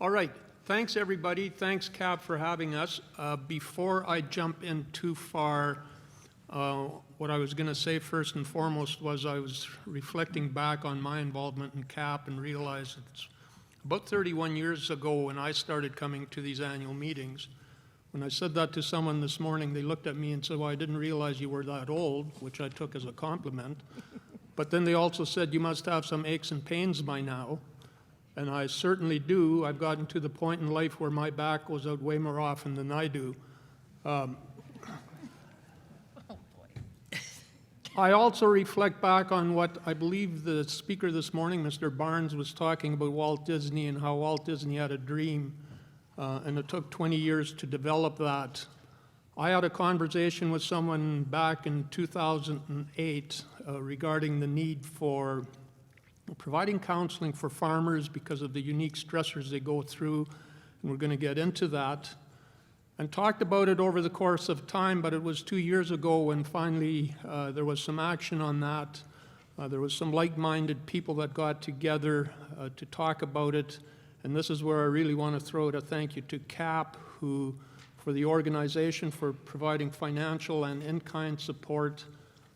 All right. Thanks, everybody. Thanks, Cap, for having us. Before I jump in too far, what I was going to say first and foremost was I was reflecting back on my involvement in CAP and realized it's about 31 years ago when I started coming to these annual meetings. When I said that to someone this morning, they looked at me and said, well, I didn't realize you were that old, which I took as a compliment. But then they also said, you must have some aches and pains by now. And I certainly do. I've gotten to the point in life where my back goes out way more often than I do. I also reflect back on what I believe the speaker this morning, Mr. Barnes, was talking about Walt Disney and how Walt Disney had a dream, and it took 20 years to develop that. I had a conversation with someone back in 2008 regarding the need for providing counseling for farmers because of the unique stressors they go through, and we're going to get into that. And talked about it over the course of time, but it was 2 years ago when finally there was some action on that. There was some like-minded people that got together to talk about it, and this is where I really want to throw out a thank you to CAP, for the organization, for providing financial and in-kind support.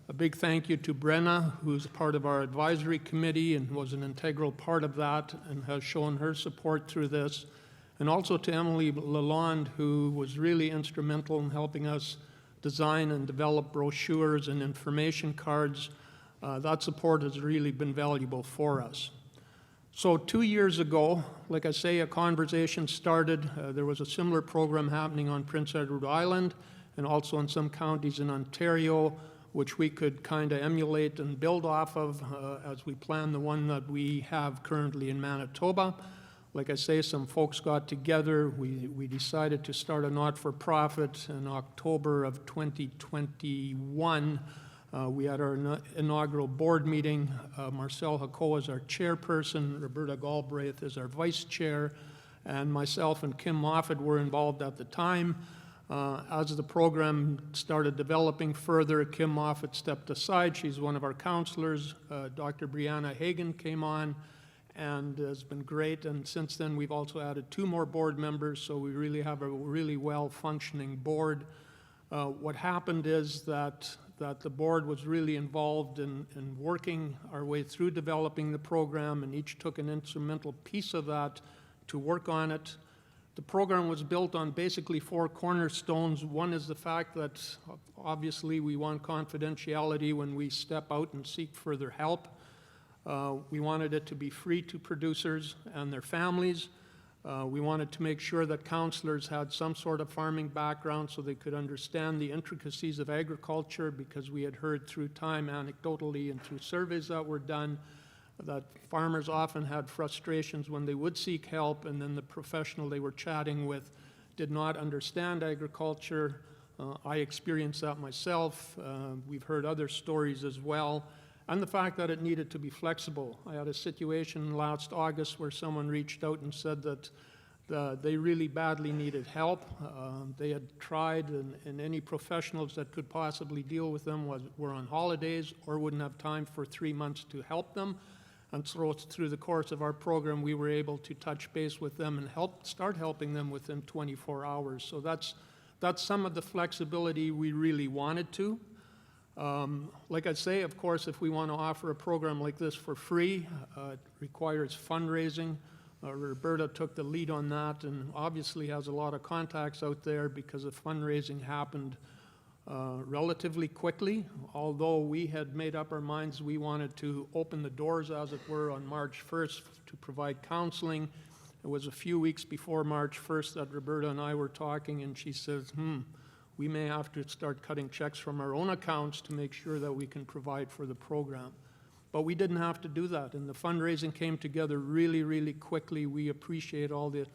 A big thank you to Brenna, who's part of our advisory committee and was an integral part of that and has shown her support through this. And also to Emily Lalonde, who was really instrumental in helping us design and develop brochures and information cards. That support has really been valuable for us. So 2 years ago, like I say, a conversation started. There was a similar program happening on Prince Edward Island and also in some counties in Ontario, which we could kind of emulate and build off of as we plan the one that we have currently in Manitoba. Like I say, some folks got together. We decided to start a not-for-profit in October of 2021. We had our inaugural board meeting. Marcel Hakoa is our chairperson, Roberta Galbraith is our vice chair, and myself and Kim Moffat were involved at the time. As the program started developing further, Kim Moffat stepped aside. She's one of our counselors. Dr. Brianna Hagan came on and has been great. And since then, we've also added 2 more board members, so we really have a really well-functioning board. What happened is that the board was really involved in working our way through developing the program, and each took an instrumental piece of that to work on it. The program was built on basically 4 cornerstones. One is the fact that obviously we want confidentiality when we step out and seek further help. We wanted it to be free to producers and their families. We wanted to make sure that counselors had some sort of farming background so they could understand the intricacies of agriculture, because we had heard through time anecdotally and through surveys that were done that farmers often had frustrations when they would seek help, and then the professional they were chatting with did not understand agriculture. I experienced that myself. We've heard other stories as well. And the fact that it needed to be flexible. I had a situation last August where someone reached out and said that they really badly needed help. They had tried, and any professionals that could possibly deal with them were on holidays or wouldn't have time for 3 months to help them. And so through the course of our program, we were able to touch base with them and start helping them within 24 hours. So that's some of the flexibility we really wanted to. Like I say, of course, if we want to offer a program like this for free, it requires fundraising. Roberta took the lead on that and obviously has a lot of contacts out there because the fundraising happened relatively quickly. Although we had made up our minds we wanted to open the doors, as it were, on March 1st to provide counseling. It was a few weeks before March 1st that Roberta and I were talking, and she says, we may have to start cutting checks from our own accounts to make sure that we can provide for the program. But we didn't have to do that, and the fundraising came together really, really quickly. We appreciate all the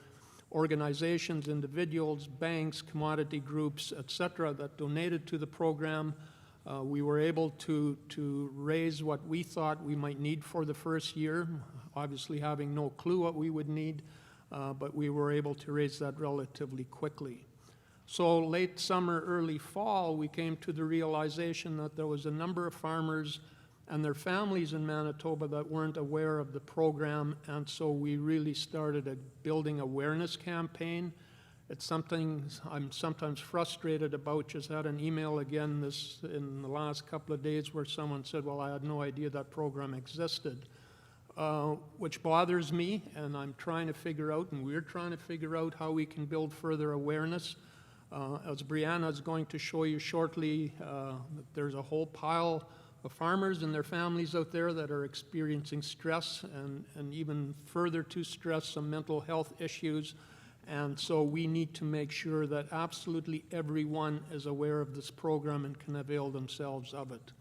organizations, individuals, banks, commodity groups, etc., that donated to the program. We were able to raise what we thought we might need for the first year, obviously having no clue what we would need, but we were able to raise that relatively quickly. So late summer, early fall, we came to the realization that there was a number of farmers and their families in Manitoba that weren't aware of the program, and so we really started a building awareness campaign. It's something I'm sometimes frustrated about. Just had an email again in the last couple of days where someone said, well, I had no idea that program existed, which bothers me, and I'm trying to figure out, and we're trying to figure out how we can build further awareness. As Brianna is going to show you shortly, there's a whole pile of farmers and their families out there that are experiencing stress and even further to stress, some mental health issues. And so we need to make sure that absolutely everyone is aware of this program and can avail themselves of it.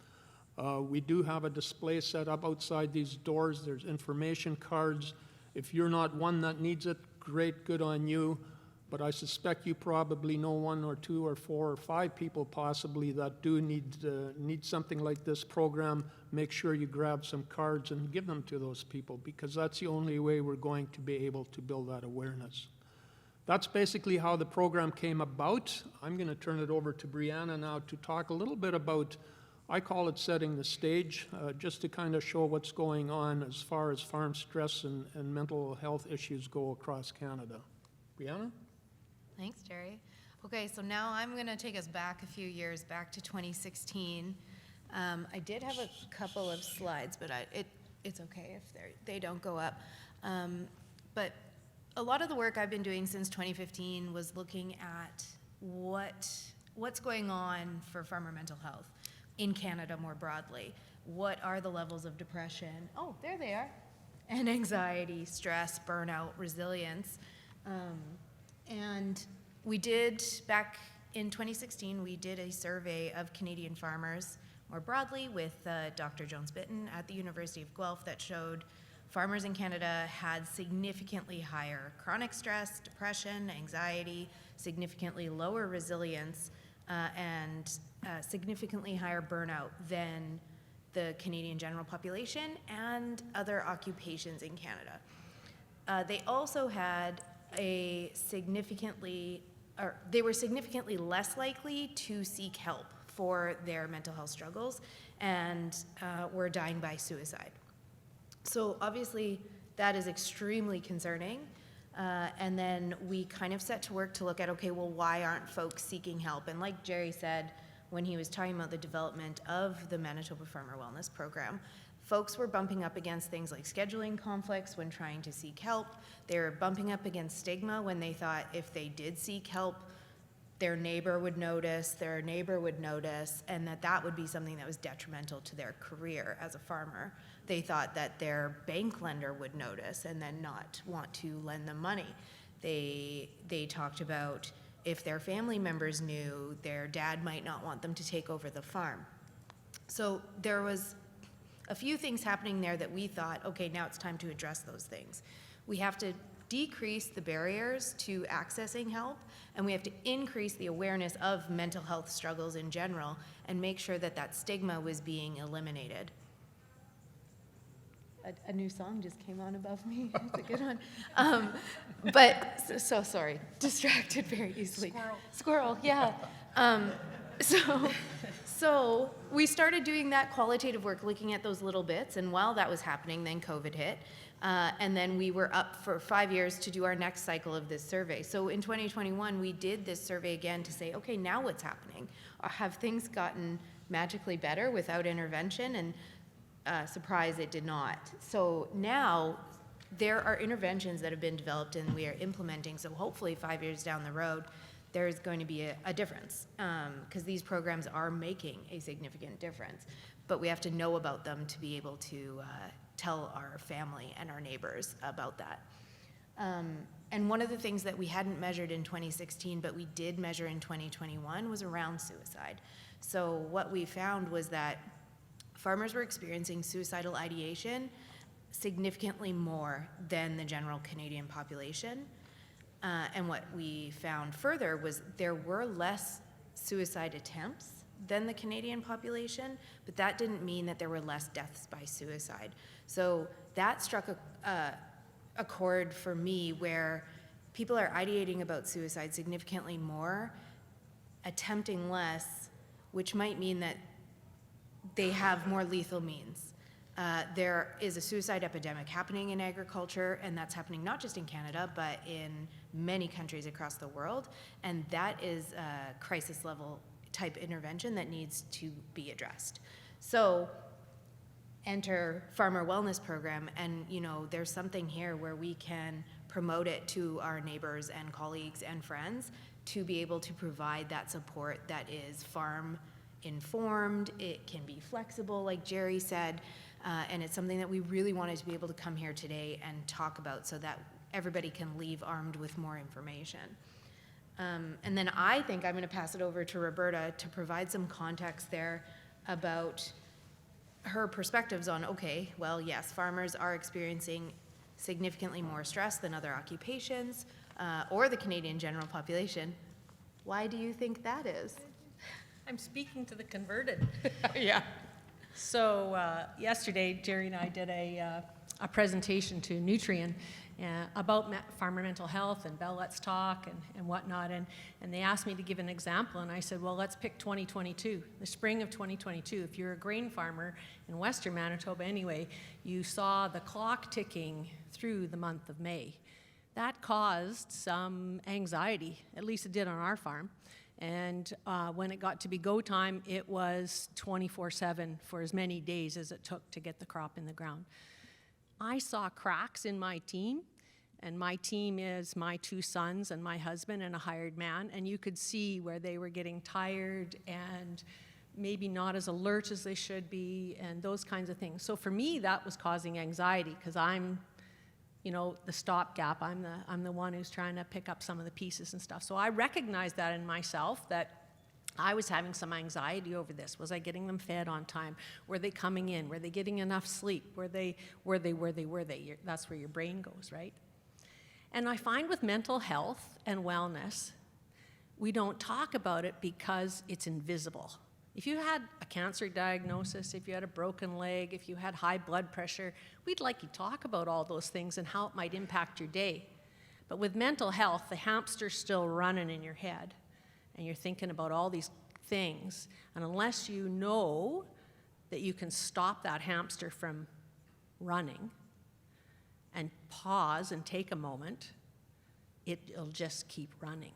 We do have a display set up outside these doors. There's information cards. If you're not one that needs it, great, good on you. But I suspect you probably know 1 or 2 or 4 or 5 people possibly that do need something like this program. Make sure you grab some cards and give them to those people, because that's the only way we're going to be able to build that awareness. That's basically how the program came about. I'm going to turn it over to Brianna now to talk a little bit about, I call it setting the stage, just to kind of show what's going on as far as farm stress and mental health issues go across Canada. Brianna? Thanks, Jerry. Okay, so now I'm going to take us back a few years, back to 2016. I did have a couple of slides, but it's okay if they don't go up. But a lot of the work I've been doing since 2015 was looking at what's going on for farmer mental health in Canada more broadly. What are the levels of depression? Oh, there they are. And anxiety, stress, burnout, resilience. And we did, back in 2016, we did a survey of Canadian farmers more broadly with Dr. Jones-Bitten at the University of Guelph that showed farmers in Canada had significantly higher chronic stress, depression, anxiety, significantly lower resilience, and significantly higher burnout than the Canadian general population and other occupations in Canada. They also had they were significantly less likely to seek help for their mental health struggles and were dying by suicide. So obviously that is extremely concerning. And then we kind of set to work to look at, okay, well, why aren't folks seeking help? And like Jerry said, when he was talking about the development of the Manitoba Farmer Wellness Program, folks were bumping up against things like scheduling conflicts when trying to seek help. They were bumping up against stigma when they thought if they did seek help, their neighbor would notice, and that would be something that was detrimental to their career as a farmer. They thought that their bank lender would notice and then not want to lend them money. They talked about if their family members knew, their dad might not want them to take over the farm. So there was a few things happening there that we thought, okay, now it's time to address those things. We have to decrease the barriers to accessing help, and we have to increase the awareness of mental health struggles in general and make sure that that stigma was being eliminated. A new song just came on above me. It's a good one. But so sorry, distracted very easily. Squirrel, yeah. So we started doing that qualitative work, looking at those little bits, and while that was happening, then COVID hit. And then we were up for 5 years to do our next cycle of this survey. So in 2021, we did this survey again to say, okay, now what's happening? Have things gotten magically better without intervention? And surprise, it did not. So now there are interventions that have been developed and we are implementing. So hopefully 5 years down the road, there's going to be a difference, because these programs are making a significant difference. But we have to know about them to be able to tell our family and our neighbors about that. And one of the things that we hadn't measured in 2016, but we did measure in 2021, was around suicide. So what we found was that farmers were experiencing suicidal ideation significantly more than the general Canadian population. And what we found further was there were less suicide attempts than the Canadian population, but that didn't mean that there were less deaths by suicide. So that struck a chord for me where people are ideating about suicide significantly more, attempting less, which might mean that they have more lethal means. There is a suicide epidemic happening in agriculture, and that's happening not just in Canada, but in many countries across the world, and that is a crisis level type intervention that needs to be addressed. So enter farmer wellness program, and there's something here where we can promote it to our neighbors and colleagues and friends to be able to provide that support that is farm informed. It can be flexible, like Jerry said, and it's something that we really wanted to be able to come here today and talk about so that everybody can leave armed with more information. And then I think I'm going to pass it over to Roberta to provide some context there about her perspectives on, okay, well, yes, farmers are experiencing significantly more stress than other occupations or the Canadian general population. Why do you think that is? I'm speaking to the converted. Yeah. So yesterday, Jerry and I did a presentation to Nutrien about farmer mental health and Bell Let's Talk and whatnot, and they asked me to give an example, and I said, well, let's pick 2022, the spring of 2022. If you're a grain farmer in Western Manitoba anyway, you saw the clock ticking through the month of May. That caused some anxiety, at least it did on our farm. And when it got to be go time, it was 24/7 for as many days as it took to get the crop in the ground. I saw cracks in my team, and my team is my 2 sons and my husband and a hired man, and you could see where they were getting tired and maybe not as alert as they should be and those kinds of things. So for me, that was causing anxiety because I'm the stopgap. I'm the one who's trying to pick up some of the pieces and stuff. So I recognized that in myself, that I was having some anxiety over this. Was I getting them fed on time? Were they coming in? Were they getting enough sleep? Were they? That's where your brain goes, right? And I find with mental health and wellness, we don't talk about it because it's invisible. If you had a cancer diagnosis, if you had a broken leg, if you had high blood pressure, we'd like you to talk about all those things and how it might impact your day. But with mental health, the hamster's still running in your head, and you're thinking about all these things. And unless you know that you can stop that hamster from running and pause and take a moment, it'll just keep running.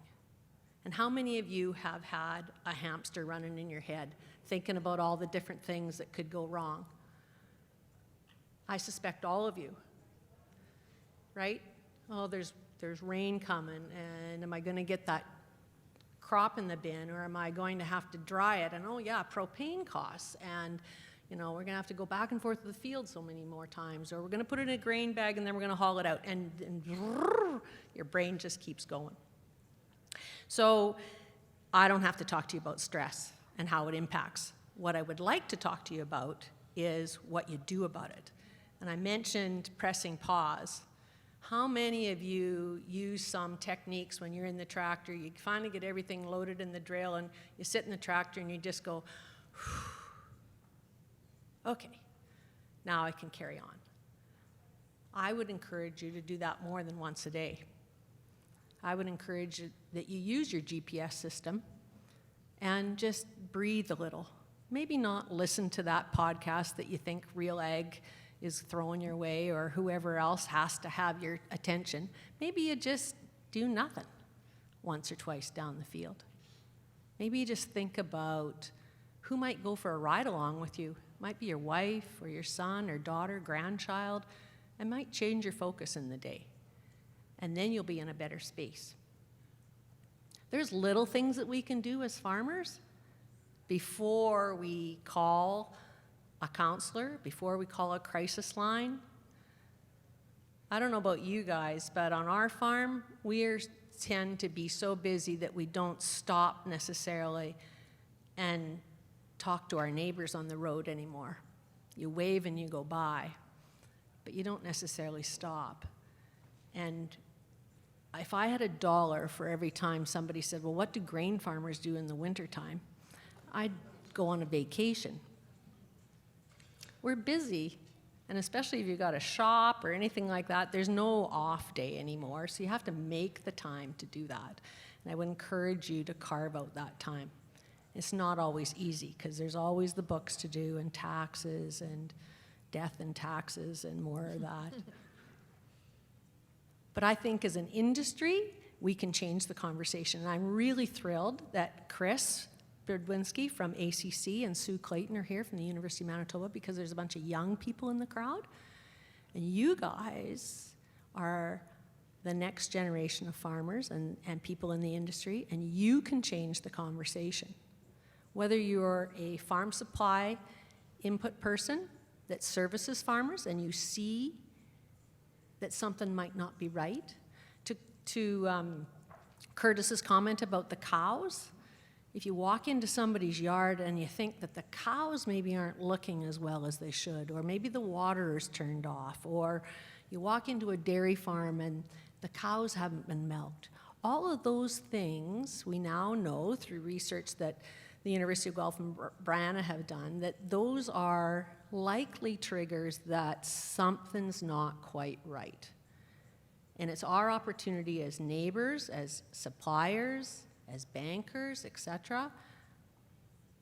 And how many of you have had a hamster running in your head, thinking about all the different things that could go wrong? I suspect all of you, right? Oh, there's rain coming, and am I going to get that crop in the bin, or am I going to have to dry it? And oh yeah, propane costs, and we're going to have to go back and forth to the field so many more times, or we're going to put it in a grain bag and then we're going to haul it out, and your brain just keeps going. So I don't have to talk to you about stress and how it impacts. What I would like to talk to you about is what you do about it. And I mentioned pressing pause. How many of you use some techniques when you're in the tractor, you finally get everything loaded in the drill, and you sit in the tractor and you just go, okay, now I can carry on. I would encourage you to do that more than once a day. I would encourage that you use your GPS system and just breathe a little. Maybe not listen to that podcast that you think Real Ag is throwing your way, or whoever else has to have your attention. Maybe you just do nothing once or twice down the field. Maybe you just think about who might go for a ride along with you. Might be your wife or your son or daughter, grandchild. It might change your focus in the day. And then you'll be in a better space. There's little things that we can do as farmers before we call a counselor, before we call a crisis line. I don't know about you guys, but on our farm, we tend to be so busy that we don't stop necessarily and talk to our neighbors on the road anymore. You wave and you go by, but you don't necessarily stop. And if I had $1 for every time somebody said, well, what do grain farmers do in the wintertime? I'd go on a vacation. We're busy, and especially if you've got a shop or anything like that, there's no off day anymore, so you have to make the time to do that. And I would encourage you to carve out that time It's not always easy because there's always the books to do and taxes and death and taxes and more of that. But I think as an industry, we can change the conversation. And I'm really thrilled that Chris Birdwinski from ACC and Sue Clayton are here from the University of Manitoba, because there's a bunch of young people in the crowd. And you guys are the next generation of farmers and people in the industry, and you can change the conversation. Whether you're a farm supply input person that services farmers and you see that something might not be right, to Curtis's comment about the cows. If you walk into somebody's yard and you think that the cows maybe aren't looking as well as they should, or maybe the water is turned off, or you walk into a dairy farm and the cows haven't been milked. All of those things we now know through research that the University of Guelph and Brana have done, that those are likely triggers that something's not quite right. And it's our opportunity as neighbors, as suppliers, as bankers, etc.,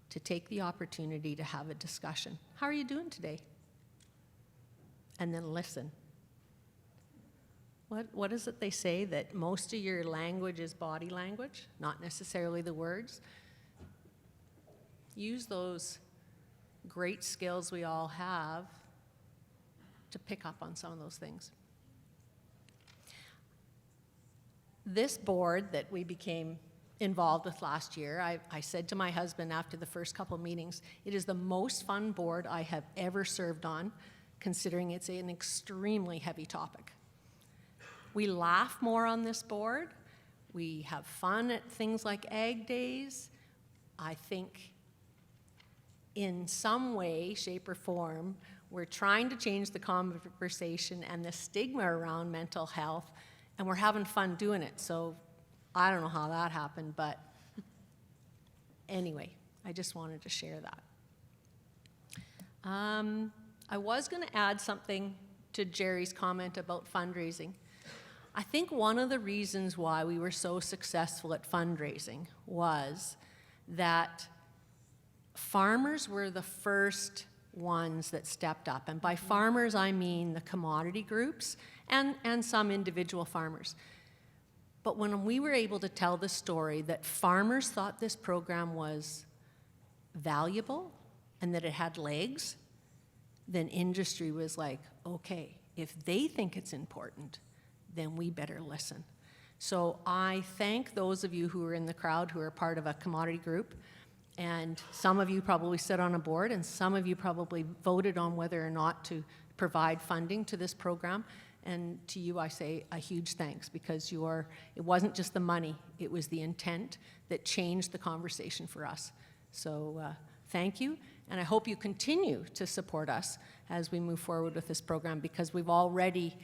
to take the opportunity to have a discussion. How are you doing today? And then listen. What is it they say, that most of your language is body language, not necessarily the words? Use those great skills we all have to pick up on some of those things. This board that we became involved with last year, I said to my husband after the first couple meetings, it is the most fun board I have ever served on, considering it's an extremely heavy topic. We laugh more on this board. We have fun at things like Ag Days. I think in some way, shape, or form, we're trying to change the conversation and the stigma around mental health, and we're having fun doing it. So I don't know how that happened, but anyway, I just wanted to share that. I was going to add something to Jerry's comment about fundraising. I think one of the reasons why we were so successful at fundraising was that farmers were the first ones that stepped up. And by farmers, I mean the commodity groups and some individual farmers. But when we were able to tell the story that farmers thought this program was valuable and that it had legs, then industry was like, okay, if they think it's important, then we better listen. So I thank those of you who are in the crowd who are part of a commodity group. And some of you probably sit on a board, and some of you probably voted on whether or not to provide funding to this program. And to you, I say a huge thanks, because it wasn't just the money, it was the intent that changed the conversation for us. So thank you, and I hope you continue to support us as we move forward with this program, because we've already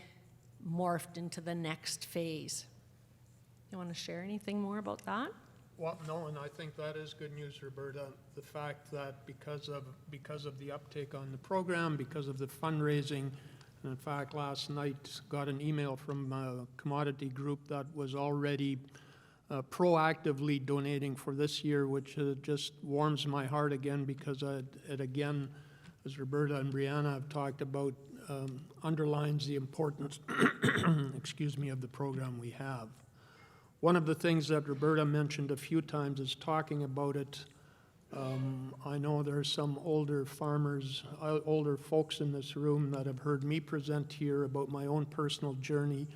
morphed into the next phase. You want to share anything more about that? Well, no, and I think that is good news, Roberta. The fact that because of the uptake on the program, because of the fundraising, and in fact, last night got an email from a commodity group that was already proactively donating for this year, which just warms my heart again, because it again, as Roberta and Brianna have talked about, underlines the importance, excuse me, of the program we have. One of the things that Roberta mentioned a few times is talking about it. I know there are some older farmers, older folks in this room that have heard me present here about my own personal journey.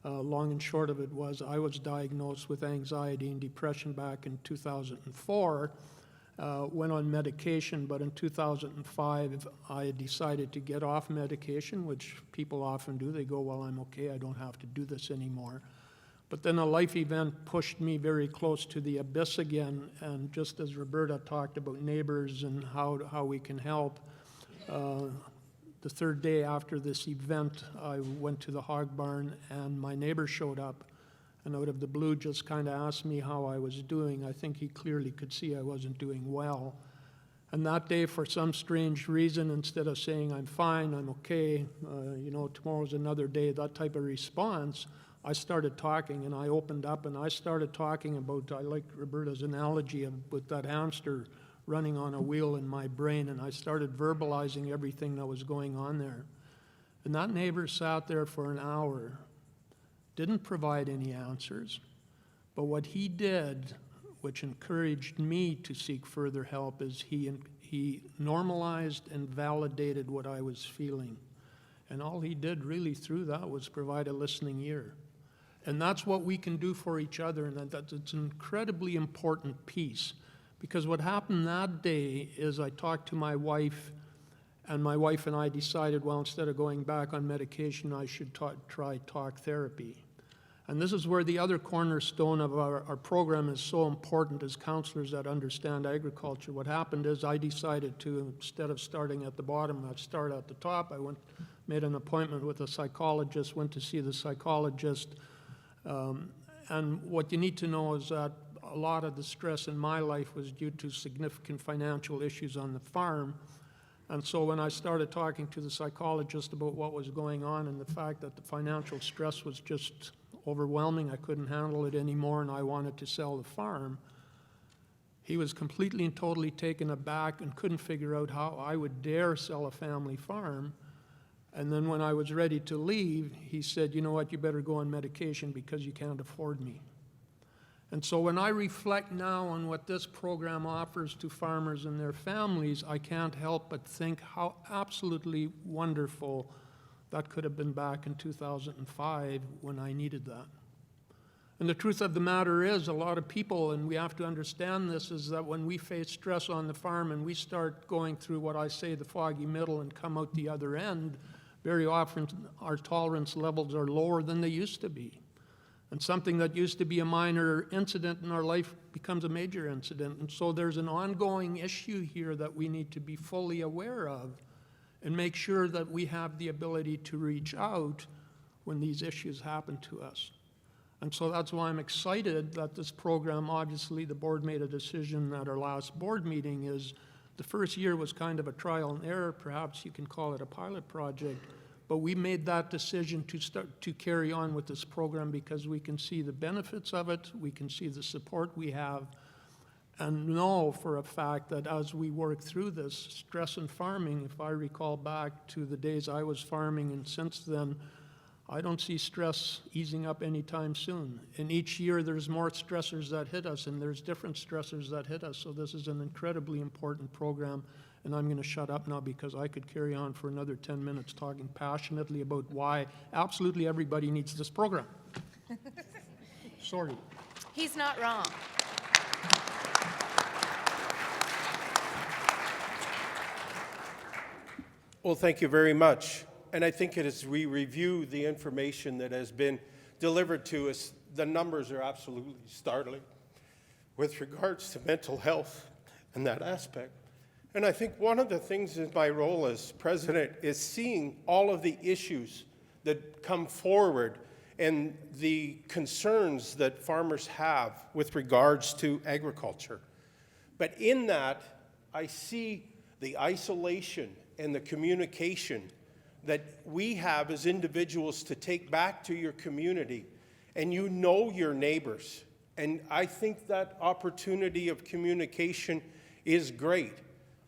Long and short of it was I was diagnosed with anxiety and depression back in 2004, went on medication, but in 2005 I decided to get off medication, which people often do. They go, well, I'm okay, I don't have to do this anymore. But then a life event pushed me very close to the abyss again, and just as Roberta talked about neighbors and how we can help, the third day after this event, I went to the hog barn, and my neighbor showed up, and out of the blue just kind of asked me how I was doing. I think he clearly could see I wasn't doing well. And that day, for some strange reason, instead of saying, I'm fine, I'm okay, tomorrow's another day, that type of response, I started talking, and I opened up, and I started talking about, I like Roberta's analogy of with that hamster running on a wheel in my brain, and I started verbalizing everything that was going on there. And that neighbor sat there for an hour, didn't provide any answers, but what he did, which encouraged me to seek further help, is he normalized and validated what I was feeling. And all he did really through that was provide a listening ear. And that's what we can do for each other, and that's an incredibly important piece. Because what happened that day is I talked to my wife, and my wife and I decided, well, instead of going back on medication, I should try talk therapy. And this is where the other cornerstone of our program is so important as counselors that understand agriculture. What happened is I decided to, instead of starting at the bottom, I'd start at the top. I made an appointment with a psychologist, went to see the psychologist. And what you need to know is that a lot of the stress in my life was due to significant financial issues on the farm. And so when I started talking to the psychologist about what was going on and the fact that the financial stress was just overwhelming, I couldn't handle it anymore, and I wanted to sell the farm, he was completely and totally taken aback and couldn't figure out how I would dare sell a family farm. And then when I was ready to leave, he said, you know what, you better go on medication because you can't afford me. And so when I reflect now on what this program offers to farmers and their families, I can't help but think how absolutely wonderful that could have been back in 2005 when I needed that. And the truth of the matter is, a lot of people, and we have to understand this, is that when we face stress on the farm and we start going through what I say the foggy middle and come out the other end, very often our tolerance levels are lower than they used to be. And something that used to be a minor incident in our life becomes a major incident. And so there's an ongoing issue here that we need to be fully aware of and make sure that we have the ability to reach out when these issues happen to us. And so that's why I'm excited that this program, obviously the board made a decision at our last board meeting, is the first year was kind of a trial and error, perhaps you can call it a pilot project, but we made that decision to start to carry on with this program because we can see the benefits of it, we can see the support we have, and know for a fact that as we work through this, stress in farming, if I recall back to the days I was farming and since then, I don't see stress easing up anytime soon. And each year there's more stressors that hit us, and there's different stressors that hit us. So this is an incredibly important program, and I'm going to shut up now because I could carry on for another 10 minutes talking passionately about why absolutely everybody needs this program. Sorry. He's not wrong. Well, thank you very much. And I think as we review the information that has been delivered to us, the numbers are absolutely startling with regards to mental health and that aspect. And I think one of the things in my role as president is seeing all of the issues that come forward and the concerns that farmers have with regards to agriculture. But in that, I see the isolation and the communication that we have as individuals to take back to your community, and you know your neighbors. And I think that opportunity of communication is great.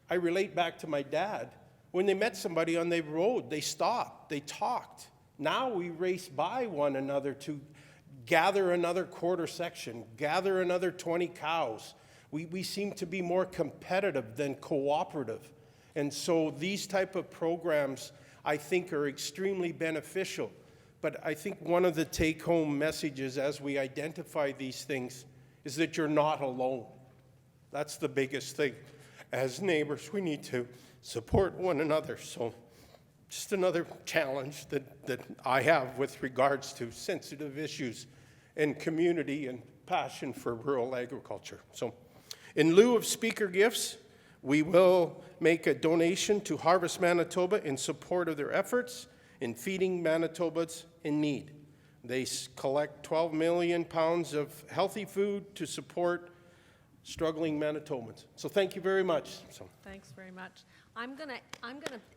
I relate back to my dad. When they met somebody on the road, they stopped, they talked. Now we race by one another to gather another quarter section, gather another 20 cows. We seem to be more competitive than cooperative. And so these type of programs, I think, are extremely beneficial. But I think one of the take-home messages as we identify these things is that you're not alone. That's the biggest thing. As neighbors, we need to support one another. So just another challenge that I have with regards to sensitive issues and community and passion for rural agriculture. So in lieu of speaker gifts, we will make a donation to Harvest Manitoba in support of their efforts in feeding Manitobans in need. They collect 12 million pounds of healthy food to support struggling Manitobans. So thank you very much. Thanks very much. I'm gonna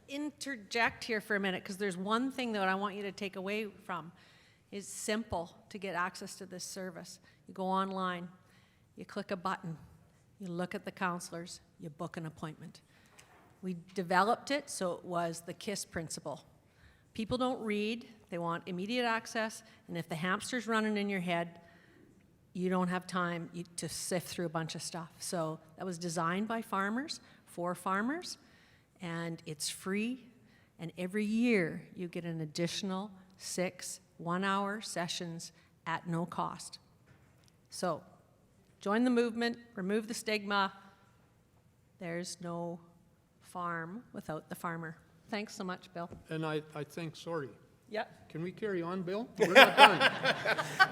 interject here for a minute because there's one thing that I want you to take away from. It's simple to get access to this service. You go online, you click a button, you look at the counselors, you book an appointment. We developed it so it was the KISS principle. People don't read, they want immediate access, and if the hamster's running in your head, you don't have time to sift through a bunch of stuff. So that was designed by farmers, for farmers, and it's free, and every year you get an additional 6 one-hour sessions at no cost. So join the movement, remove the stigma. There's no farm without the farmer. Thanks so much, Bill. And I think, sorry, Yep. can we carry on, Bill? We're not done.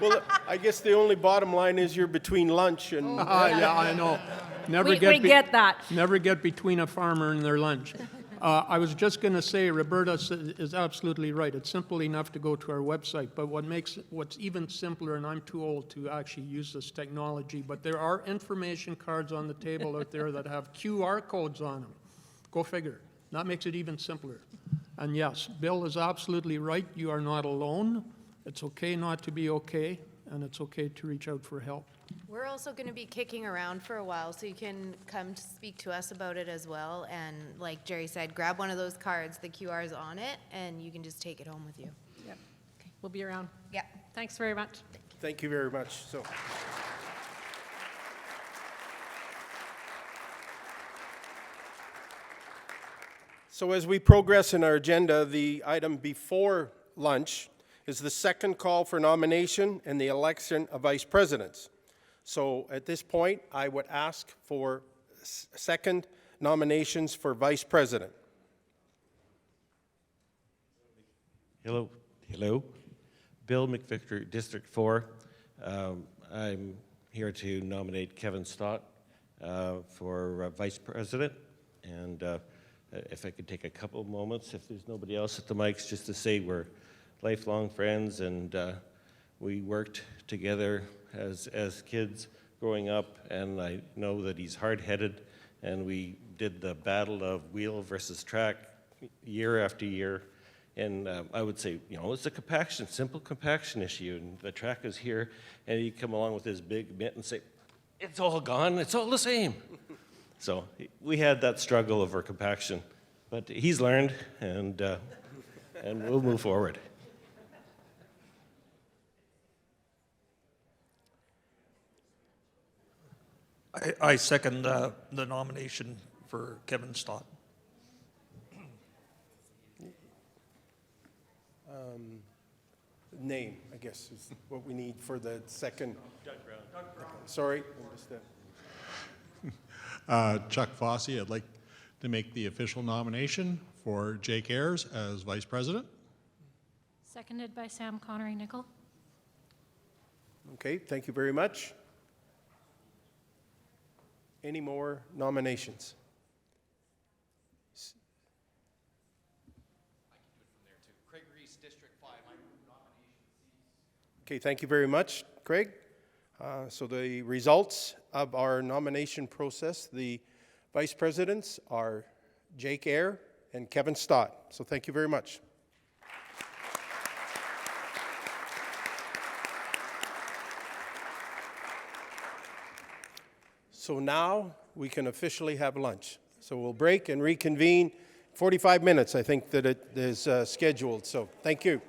Well, I guess the only bottom line is you're between lunch and... Yeah, I know. Never We get get that. Never get between a farmer and their lunch. I was just going to say, Roberta is absolutely right. It's simple enough to go to our website, but what's even simpler, and I'm too old to actually use this technology, but there are information cards on the table out there that have QR codes on them. Go figure. That makes it even simpler. And yes, Bill is absolutely right. You are not alone. It's okay not to be okay, and it's okay to reach out for help. We're also going to be kicking around for a while, so you can come to speak to us about it as well. And like Jerry said, grab one of those cards, the QR's on it, and you can just take it home with you. Yep. We'll be around. Yeah. Thanks very much. Thank you very much. So as we progress in our agenda, the item before lunch is the second call for nomination and the election of vice presidents. So at this point, I would ask for second nominations for vice president. Hello. Bill McVictor, District 4. I'm here to nominate Kevin Stott for Vice President. And if I could take a couple of moments, if there's nobody else at the mics, just to say we're lifelong friends, and we worked together as kids growing up, and I know that he's hard-headed, and we did the battle of wheel versus track year after year. And I would say, it's a simple compaction issue, and the track is here, and he'd come along with his big mitt and say, it's all gone, it's all the same. So we had that struggle over compaction, but he's learned, and we'll move forward. I second the nomination for Kevin Stott. Name, I guess, is what we need for the second. Doug Brown. Sorry. Chuck Fossey, I'd like to make the official nomination for Jake Ayers as Vice President. Seconded by Sam Connery-Nickel. Okay, thank you very much. Any more nominations? Okay, thank you very much, Craig. So the results of our nomination process, the vice presidents are Jake Ayres and Kevin Stott. So thank you very much. So now we can officially have lunch. So we'll break and reconvene. 45 minutes, I think that it is scheduled. So thank you.